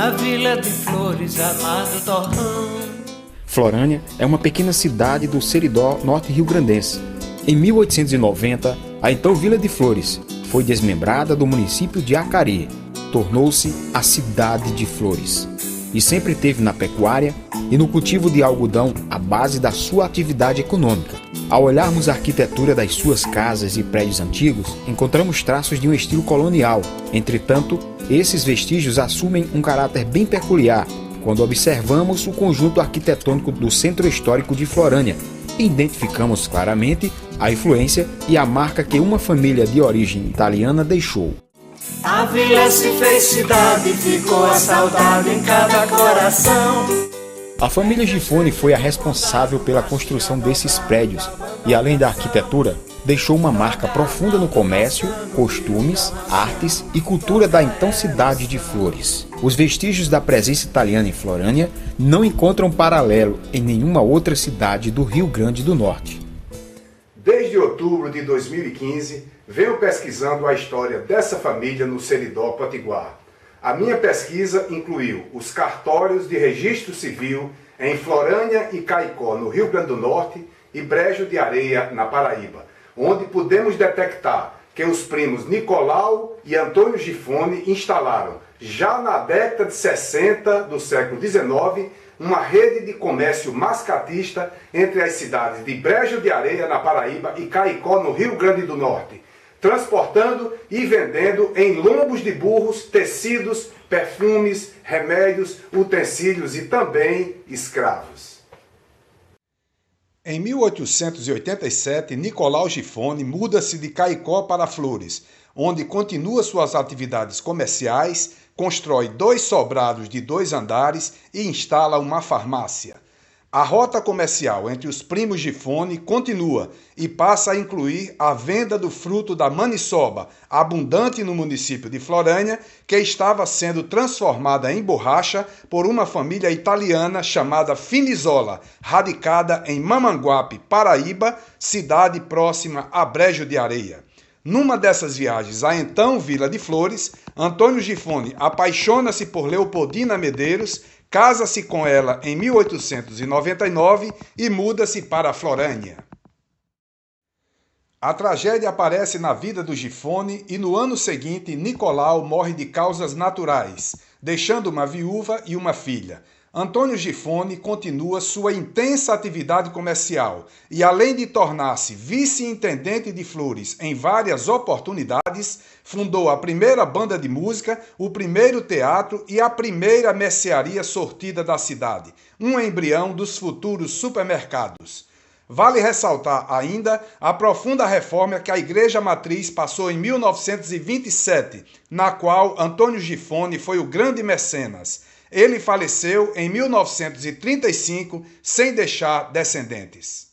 na Vila de Flores, amado torrão. Florânia é uma pequena cidade do Seridó norte rio-grandense. Em 1890, a então Vila de Flores foi desmembrada do município de Acari. Tornou-se a cidade de Flores. E sempre teve na pecuária e no cultivo de algodão a base da sua atividade econômica. Ao olharmos a arquitetura das suas casas e prédios antigos, encontramos traços de um estilo colonial. Entretanto, esses vestígios assumem um caráter bem peculiar quando observamos o conjunto arquitetônico do Centro Histórico de Florânia e identificamos claramente a influência e a marca que uma família de origem italiana deixou. A vila se fez cidade, ficou a saudade em cada coração. A família Gifone foi a responsável pela construção desses prédios e, além da arquitetura, deixou uma marca profunda no comércio, costumes, artes e cultura da então cidade de Flores. Os vestígios da presença italiana em Florânia não encontram paralelo em nenhuma outra cidade do Rio Grande do Norte. Desde outubro de 2015, venho pesquisando a história dessa família no Seridó Potiguar. A minha pesquisa incluiu os cartórios de registro civil em Florânia e Caicó, no Rio Grande do Norte, e Brejo de Areia, na Paraíba, onde pudemos detectar que os primos Nicolau e Antônio Gifone instalaram, já na década de 60 do século XIX, uma rede de comércio mascatista entre as cidades de Brejo de Areia, na Paraíba, e Caicó, no Rio Grande do Norte, transportando e vendendo em lombos de burros tecidos, perfumes, remédios, utensílios e também escravos. Em 1887, Nicolau Gifone muda-se de Caicó para Flores, onde continua suas atividades comerciais, constrói 2 sobrados de 2 andares e instala uma farmácia. A rota comercial entre os primos Gifone continua e passa a incluir a venda do fruto da maniçoba, abundante no município de Florânia, que estava sendo transformada em borracha por uma família italiana chamada Finizola, radicada em Mamanguape, Paraíba, cidade próxima a Brejo de Areia. Numa dessas viagens à então Vila de Flores, Antônio Gifone apaixona-se por Leopoldina Medeiros, casa-se com ela em 1899 e muda-se para Florânia. A tragédia aparece na vida do Gifone e no ano seguinte Nicolau morre de causas naturais, deixando uma viúva e uma filha. Antônio Gifone continua sua intensa atividade comercial e, além de tornar-se vice-intendente de Flores em várias oportunidades, fundou a primeira banda de música, o primeiro teatro e a primeira mercearia sortida da cidade, um embrião dos futuros supermercados. Vale ressaltar ainda a profunda reforma que a Igreja Matriz passou em 1927, na qual Antônio Gifone foi o grande mecenas. Ele faleceu em 1935, sem deixar descendentes.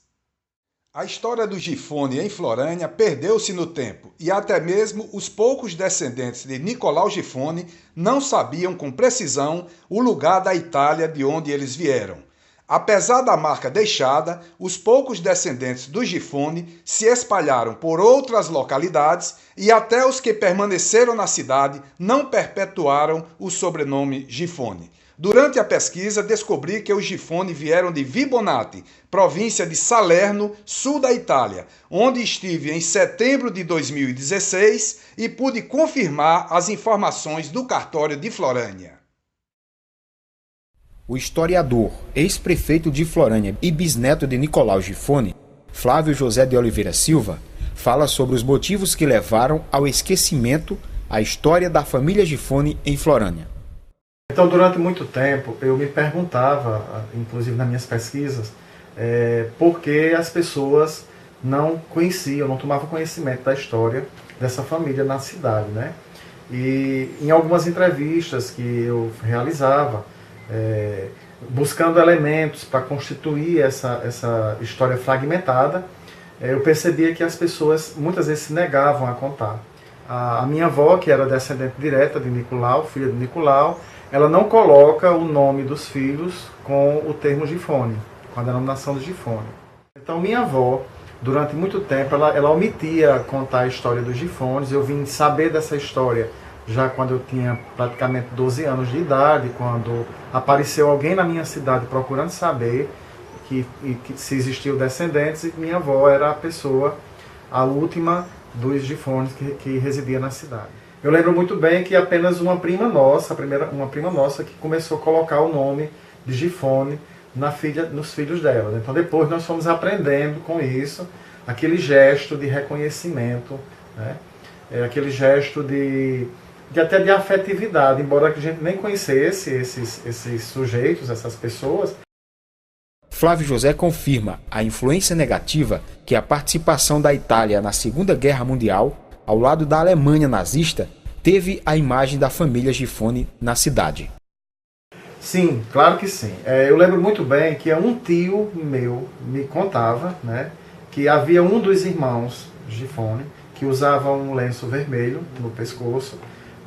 A história do Gifone em Florânia perdeu-se no tempo e até mesmo os poucos descendentes de Nicolau Gifone não sabiam com precisão o lugar da Itália de onde eles vieram. Apesar da marca deixada, os poucos descendentes do Gifone se espalharam por outras localidades e até os que permaneceram na cidade não perpetuaram o sobrenome Gifone. Durante a pesquisa, descobri que os Gifone vieram de Vibonate, província de Salerno, sul da Itália, onde estive em setembro de 2016 e pude confirmar as informações do cartório de Florânia. O historiador, ex-prefeito de Florânia e bisneto de Nicolau Gifone, Flávio José de Oliveira Silva, fala sobre os motivos que levaram ao esquecimento a história da família Gifone em Florânia. Então, durante muito tempo, eu me perguntava, inclusive nas minhas pesquisas, por que as pessoas não conheciam, não tomavam conhecimento da história dessa família na cidade, né? E em algumas entrevistas que eu realizava, buscando elementos para constituir essa história fragmentada, eu percebia que as pessoas muitas vezes se negavam a contar. A minha avó, que era descendente direta de Nicolau, filha de Nicolau, ela não coloca o nome dos filhos com o termo Gifone, com a denominação de Gifone. Então minha avó, durante muito tempo, ela omitia contar a história dos Gifones. Eu vim saber dessa história já quando eu tinha praticamente 12 anos de idade, quando apareceu alguém na minha cidade procurando saber que se existiam descendentes, e minha avó era a última dos Gifones que residia na cidade. Eu lembro muito bem que apenas uma prima nossa que começou a colocar o nome de Gifone nos filhos dela. Então depois nós fomos aprendendo com isso, aquele gesto de reconhecimento, né? Aquele gesto até de afetividade, embora a gente nem conhecesse esses sujeitos, essas pessoas. Flávio José confirma a influência negativa que a participação da Itália na Segunda Guerra Mundial, ao lado da Alemanha nazista, teve a imagem da família Gifone na cidade. Sim, claro que sim. Eu lembro muito bem que um tio meu me contava, né, que havia um dos irmãos Gifone que usava um lenço vermelho no pescoço,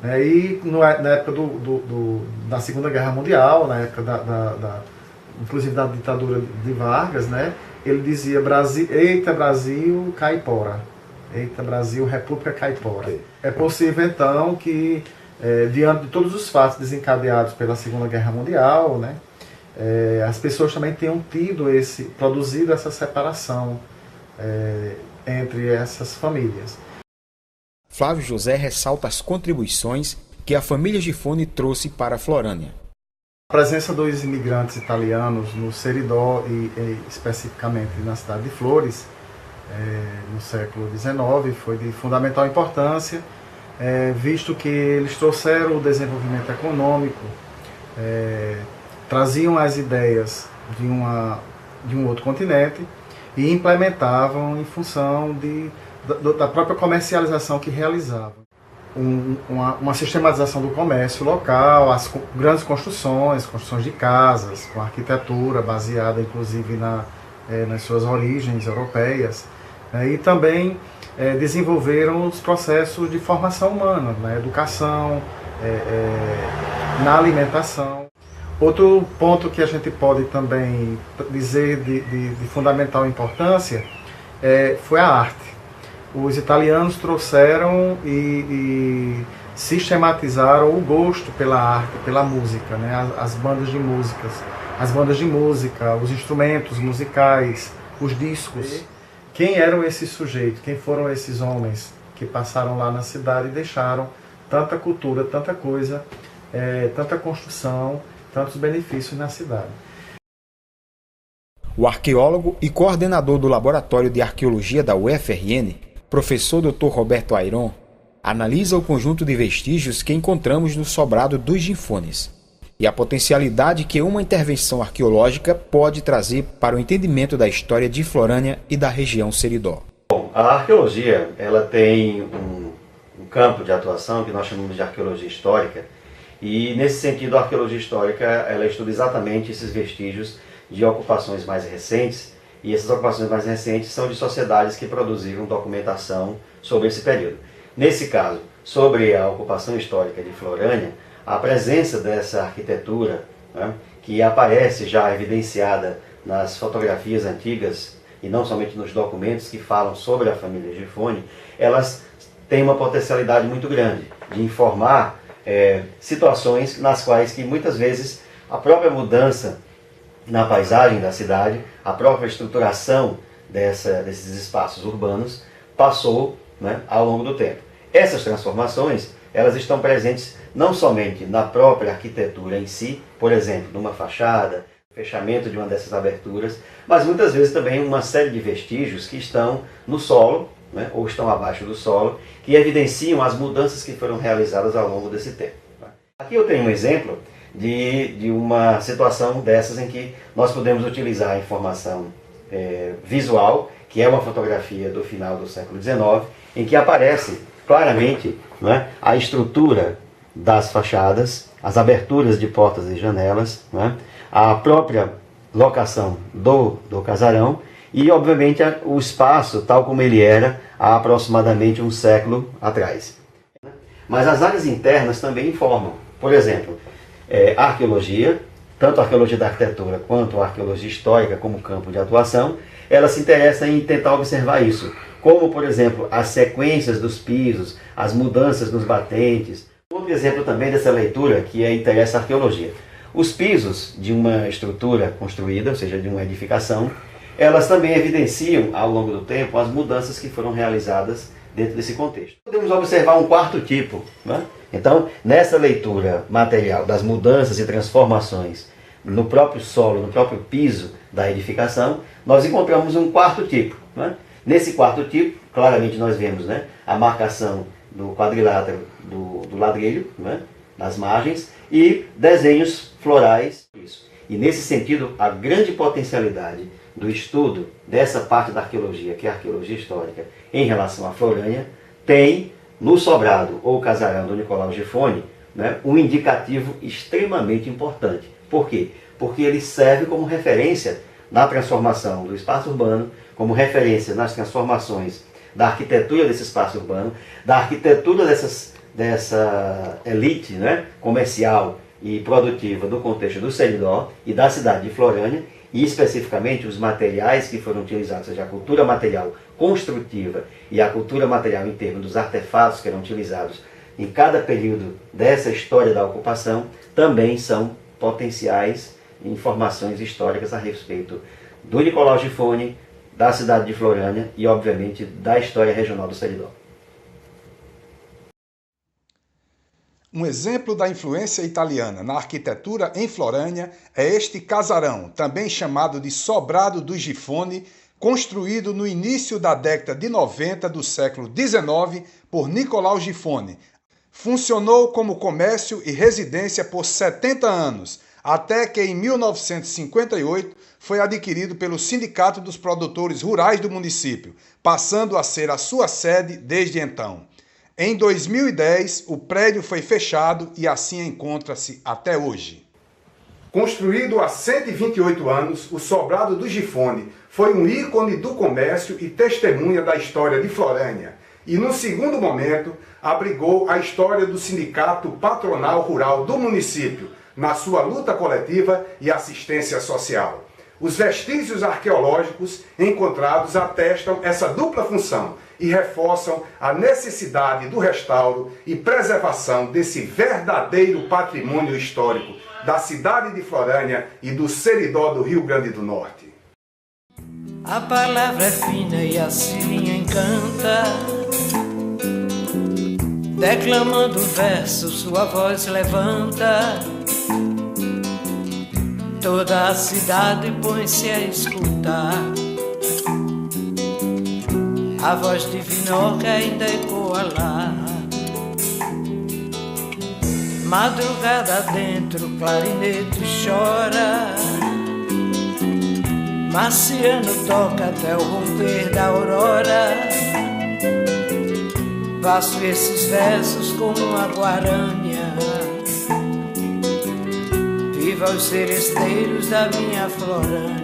né, e na época da Segunda Guerra Mundial, na época inclusive da ditadura de Vargas, né, ele dizia: Eita Brasil, caipora. Eita Brasil, República Caipora. É possível então que, diante de todos os fatos desencadeados pela Segunda Guerra Mundial, né, as pessoas também tenham produzido essa separação entre essas famílias. Flávio José ressalta as contribuições que a família Gifone trouxe para Florânia. A presença dos imigrantes italianos no Seridó e especificamente na cidade de Flores, no século XIX, foi de fundamental importância, visto que eles trouxeram o desenvolvimento econômico, traziam as ideias de um outro continente e implementavam em função da própria comercialização que realizavam. Uma sistematização do comércio local, as grandes construções de casas, com arquitetura baseada inclusive nas suas origens europeias, e também desenvolveram os processos de formação humana, na educação, na alimentação. Outro ponto que a gente pode também dizer de fundamental importância foi a arte. Os italianos trouxeram e sistematizaram o gosto pela arte, pela música, né? As bandas de música, os instrumentos musicais, os discos. Quem eram esses sujeitos? Quem foram esses homens que passaram lá na cidade e deixaram tanta cultura, tanta coisa, tanta construção, tantos benefícios na cidade? O arqueólogo e coordenador do Laboratório de Arqueologia da UFRN, professor Dr. Roberto Ayron, analisa o conjunto de vestígios que encontramos no sobrado dos Gifones e a potencialidade que uma intervenção arqueológica pode trazer para o entendimento da história de Florânia e da região Seridó. Bom, a arqueologia ela tem um campo de atuação que nós chamamos de arqueologia histórica, e nesse sentido a arqueologia histórica ela estuda exatamente esses vestígios de ocupações mais recentes. E essas ocupações mais recentes são de sociedades que produziram documentação sobre esse período. Nesse caso, sobre a ocupação histórica de Florânia, a presença dessa arquitetura, né, que aparece já evidenciada nas fotografias antigas e não somente nos documentos que falam sobre a família Gifone, elas têm uma potencialidade muito grande de informar situações nas quais que muitas vezes a própria mudança na paisagem da cidade, a própria estruturação desses espaços urbanos passou, né, ao longo do tempo. Essas transformações, elas estão presentes não somente na própria arquitetura em si, por exemplo, numa fachada, fechamento de uma dessas aberturas, mas muitas vezes também uma série de vestígios que estão no solo, né, ou estão abaixo do solo, que evidenciam as mudanças que foram realizadas ao longo desse tempo. Aqui eu tenho um exemplo de uma situação dessas em que nós podemos utilizar a informação visual, que é uma fotografia do final do século XIX, em que aparece claramente, né, a estrutura das fachadas, as aberturas de portas e janelas, né, a própria locação do casarão e, obviamente, o espaço tal como ele era há aproximadamente um século atrás. Mas as áreas internas também informam. Por exemplo, a arqueologia, tanto a arqueologia da arquitetura quanto a arqueologia histórica como campo de atuação, ela se interessa em tentar observar isso, como, por exemplo, as sequências dos pisos, as mudanças nos batentes, Outro exemplo também dessa leitura que interessa a arqueologia. Os pisos de uma estrutura construída, ou seja, de uma edificação, elas também evidenciam, ao longo do tempo, as mudanças que foram realizadas dentro desse contexto. Podemos observar um quarto tipo, né? Então, nessa leitura material das mudanças e transformações no próprio solo, no próprio piso da edificação, nós encontramos um quarto tipo, né? Nesse quarto tipo, claramente nós vemos, né, a marcação do quadrilátero do ladrilho, né, nas margens, e desenhos florais. E nesse sentido, a grande potencialidade do estudo dessa parte da arqueologia, que é a arqueologia histórica, em relação à Florânia, tem no sobrado ou casarão do Nicolau Gifone, né, um indicativo extremamente importante. Por quê? Porque ele serve como referência na transformação do espaço urbano, como referência nas transformações da arquitetura desse espaço urbano, da arquitetura dessa elite, né, comercial e produtiva do contexto do Seridó e da cidade de Florânia, e especificamente os materiais que foram utilizados, ou seja, a cultura material construtiva e a cultura material em termos dos artefatos que eram utilizados em cada período dessa história da ocupação, também são potenciais informações históricas a respeito do Nicolau Gifone, da cidade de Florânia e, obviamente, da história regional do Seridó. Um exemplo da influência italiana na arquitetura em Florânia é este casarão, também chamado de Sobrado do Gifone, construído no início da década de 90 do século XIX por Nicolau Gifone. Funcionou como comércio e residência por 70 anos, até que em 1958 foi adquirido pelo Sindicato dos Produtores Rurais do município, passando a ser a sua sede desde então. Em 2010, o prédio foi fechado e assim encontra-se até hoje. Construído há 128 anos, o Sobrado do Gifone foi um ícone do comércio e testemunha da história de Florânia. E, no segundo momento, abrigou a história do Sindicato Patronal Rural do município, na sua luta coletiva e assistência social. Os vestígios arqueológicos encontrados atestam essa dupla função e reforçam a necessidade do restauro e preservação desse verdadeiro patrimônio histórico da cidade de Florânia e do Seridó do Rio Grande do Norte. A palavra é fina e a cirinha encanta, declamando verso sua voz levanta. Toda a cidade põe-se a escutar a voz divina que ainda ecoa lá. Madrugada dentro, clarinete chora, Marciano toca até o romper da aurora. Passo esses versos como uma guarânia, viva os seresteiros da minha Florânia.